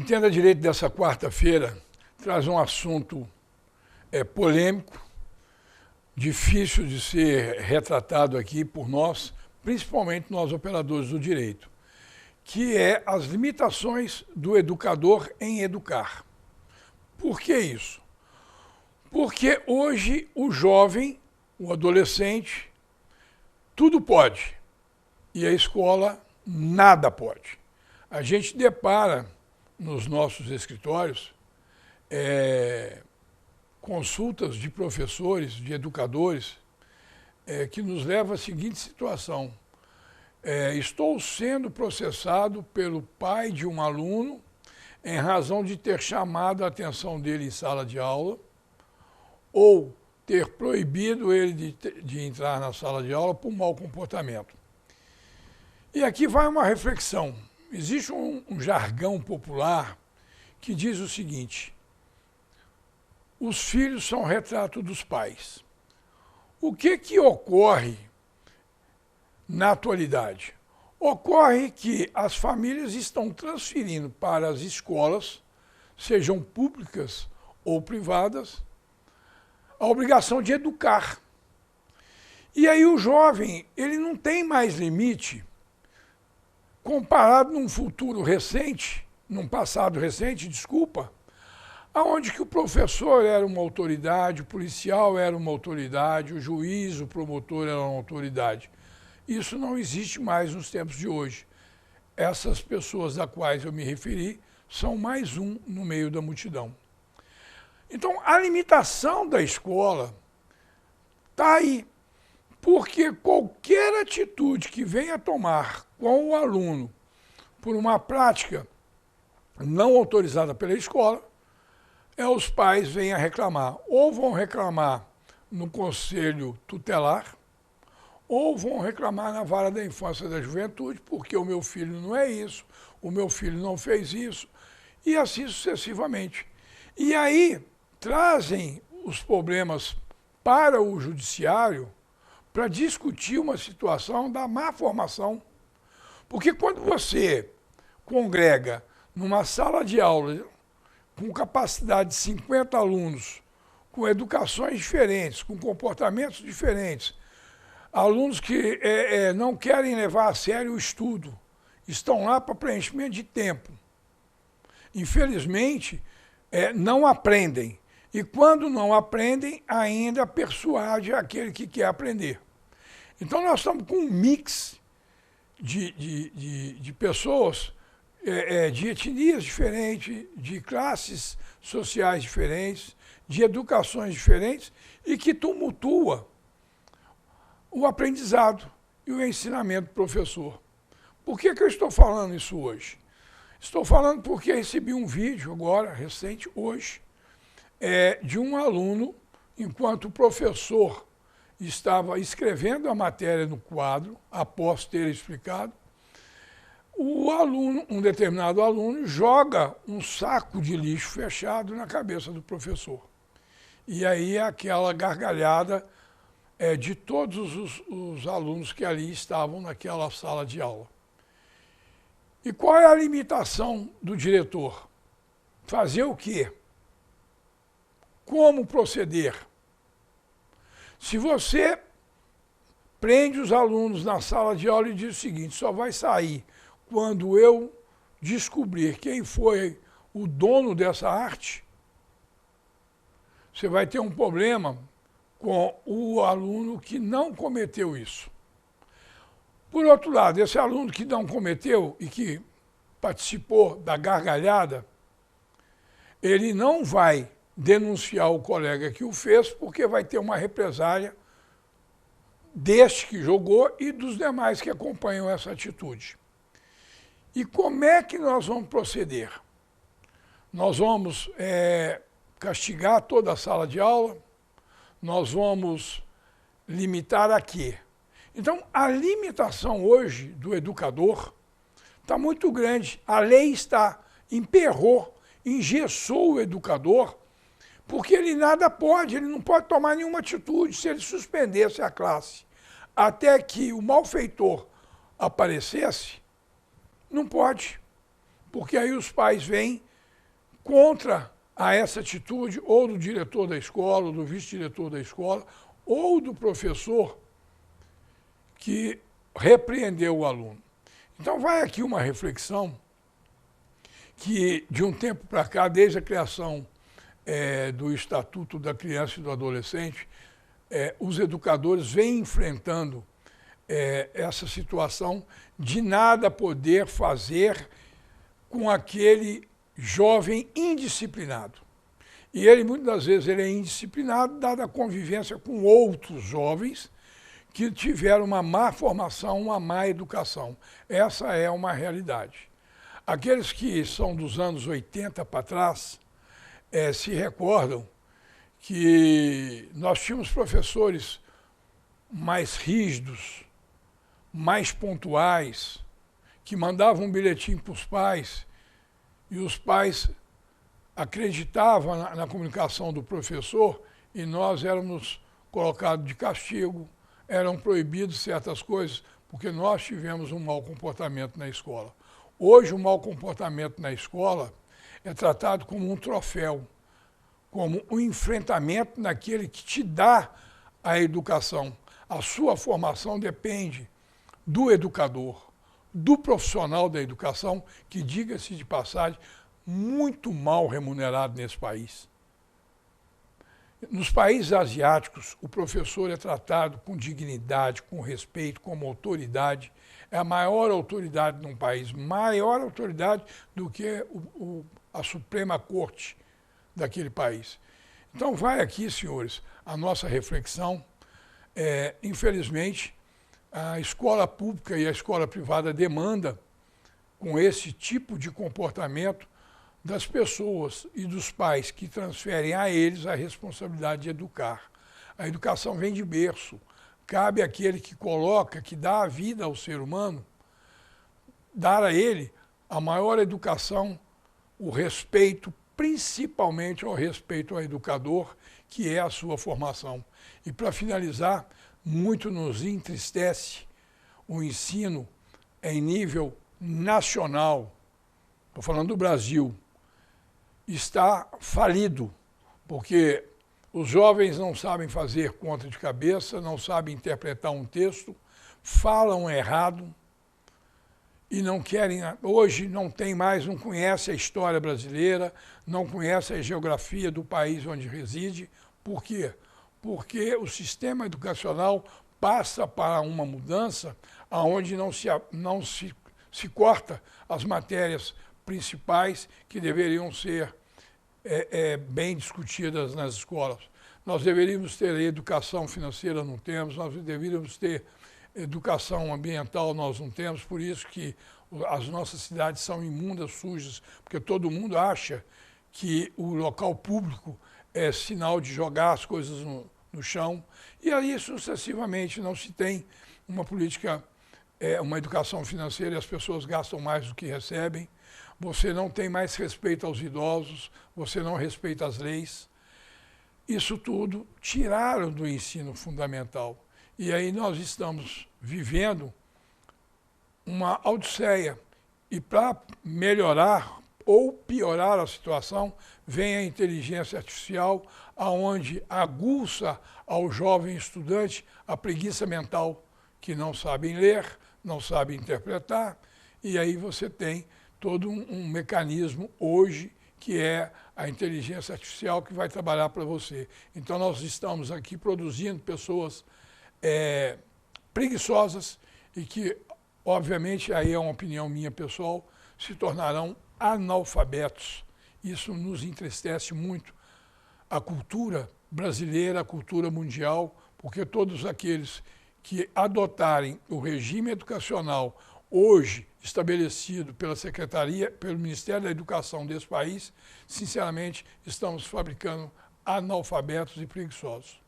Entenda Direito dessa quarta-feira traz um assunto polêmico, difícil de ser retratado aqui por nós, principalmente nós operadores do direito, que é as limitações do educador em educar. Por que isso? Porque hoje o jovem, o adolescente, tudo pode e a escola nada pode. A gente depara nos nossos escritórios consultas de professores, de educadores, que nos levam à seguinte situação. Estou sendo processado pelo pai de um aluno em razão de ter chamado a atenção dele em sala de aula ou ter proibido ele de entrar na sala de aula por mau comportamento. E aqui vai uma reflexão. Existe um jargão popular que diz o seguinte: os filhos são retrato dos pais. O que ocorre na atualidade? Ocorre que as famílias estão transferindo para as escolas, sejam públicas ou privadas, a obrigação de educar. E aí o jovem, ele não tem mais limite, comparado num futuro recente, num passado recente, desculpa, aonde que o professor era uma autoridade, o policial era uma autoridade, o juiz, o promotor era uma autoridade. Isso não existe mais nos tempos de hoje. Essas pessoas a quais eu me referi são mais um no meio da multidão. Então, a limitação da escola está aí, porque qualquer atitude que venha tomar com o aluno por uma prática não autorizada pela escola, os pais vêm a reclamar. Ou vão reclamar no conselho tutelar, ou vão reclamar na vara da infância e da juventude, porque o meu filho não é isso, o meu filho não fez isso, e assim sucessivamente. E aí trazem os problemas para o judiciário para discutir uma situação da má formação. Porque quando você congrega numa sala de aula com capacidade de 50 alunos, com educações diferentes, com comportamentos diferentes, alunos que não querem levar a sério o estudo, estão lá para preenchimento de tempo. Infelizmente, não aprendem. E quando não aprendem, ainda persuade aquele que quer aprender. Então nós estamos com um mix de pessoas, de etnias diferentes, de classes sociais diferentes, de educações diferentes, e que tumultua o aprendizado e o ensinamento do professor. Por que eu estou falando isso hoje? Estou falando porque recebi um vídeo agora, recente, hoje, de um aluno, enquanto o professor estava escrevendo a matéria no quadro, após ter explicado, o aluno, um determinado aluno, joga um saco de lixo fechado na cabeça do professor. E aí aquela gargalhada de todos os alunos que ali estavam naquela sala de aula. E qual é a limitação do diretor? Fazer o quê? Como proceder? Se você prende os alunos na sala de aula e diz o seguinte: só vai sair quando eu descobrir quem foi o dono dessa arte, você vai ter um problema com o aluno que não cometeu isso. Por outro lado, esse aluno que não cometeu e que participou da gargalhada, ele não vai denunciar o colega que o fez, porque vai ter uma represália deste que jogou e dos demais que acompanham essa atitude. E como é que nós vamos proceder? Nós vamos castigar toda a sala de aula? Nós vamos limitar a quê? Então, a limitação hoje do educador está muito grande. A lei emperrou, engessou o educador, porque ele nada pode, ele não pode tomar nenhuma atitude se ele suspendesse a classe até que o malfeitor aparecesse. Não pode, porque aí os pais vêm contra a essa atitude ou do diretor da escola, ou do vice-diretor da escola, ou do professor que repreendeu o aluno. Então vai aqui uma reflexão que de um tempo para cá, desde a criação do Estatuto da Criança e do Adolescente, os educadores vêm enfrentando essa situação de nada poder fazer com aquele jovem indisciplinado. E ele, muitas das vezes, ele é indisciplinado, dada a convivência com outros jovens que tiveram uma má formação, uma má educação. Essa é uma realidade. Aqueles que são dos anos 80 para trás se recordam que nós tínhamos professores mais rígidos, mais pontuais, que mandavam um bilhetinho para os pais e os pais acreditavam na comunicação do professor e nós éramos colocados de castigo, eram proibidos certas coisas porque nós tivemos um mau comportamento na escola. Hoje, o mau comportamento na escola é tratado como um troféu, como um enfrentamento naquele que te dá a educação. A sua formação depende do educador, do profissional da educação, que, diga-se de passagem, muito mal remunerado nesse país. Nos países asiáticos, o professor é tratado com dignidade, com respeito, como autoridade. É a maior autoridade num país, maior autoridade do que a Suprema Corte daquele país. Então vai aqui, senhores, a nossa reflexão. Infelizmente, a escola pública e a escola privada demandam, com esse tipo de comportamento, das pessoas e dos pais que transferem a eles a responsabilidade de educar. A educação vem de berço. Cabe àquele que coloca, que dá a vida ao ser humano, dar a ele a maior educação, o respeito, principalmente ao respeito ao educador, que é a sua formação. E para finalizar, muito nos entristece o ensino em nível nacional, estou falando do Brasil, está falido, porque os jovens não sabem fazer conta de cabeça, não sabem interpretar um texto, falam errado e não querem, hoje não tem mais, não conhece a história brasileira, não conhece a geografia do país onde reside. Por quê? Porque o sistema educacional passa para uma mudança onde não se corta as matérias principais que deveriam ser bem discutidas nas escolas. Nós deveríamos ter educação financeira, não temos, nós deveríamos ter educação ambiental, nós não temos, por isso que as nossas cidades são imundas, sujas, porque todo mundo acha que o local público é sinal de jogar as coisas no chão, e aí sucessivamente não se tem uma política, uma educação financeira, e as pessoas gastam mais do que recebem, você não tem mais respeito aos idosos, você não respeita as leis. Isso tudo tiraram do ensino fundamental. E aí nós estamos vivendo uma odisseia. E para melhorar ou piorar a situação, vem a inteligência artificial, aonde aguça ao jovem estudante a preguiça mental, que não sabem ler, não sabem interpretar, e aí você tem todo um mecanismo hoje que é a inteligência artificial que vai trabalhar para você. Então nós estamos aqui produzindo pessoas preguiçosas e que, obviamente, aí é uma opinião minha pessoal, se tornarão analfabetos. Isso nos entristece muito. A cultura brasileira, a cultura mundial, porque todos aqueles que adotarem o regime educacional hoje estabelecido pela Secretaria, pelo Ministério da Educação desse país, sinceramente, estamos fabricando analfabetos e preguiçosos.